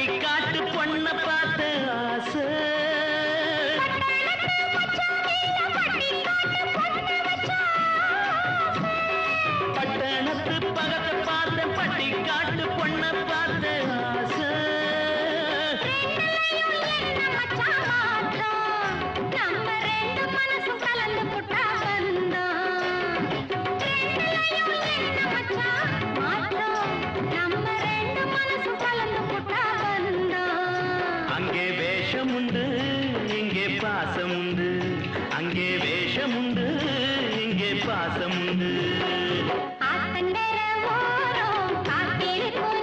பட்டிக்காட்டு பொண்ண பார்த்த ஆசை பட்டணத்து பகத்தை பார்த்த பட்டிக்காட்டு பொண்ண பார்த்த ஆசை அங்கே வேஷமுண்டு இங்கே பாசமுண்டு அங்கே வேஷமுண்டு இங்கே பாசமுண்டு ஆத்தங்கர ஓரம் காத்திருக்கும்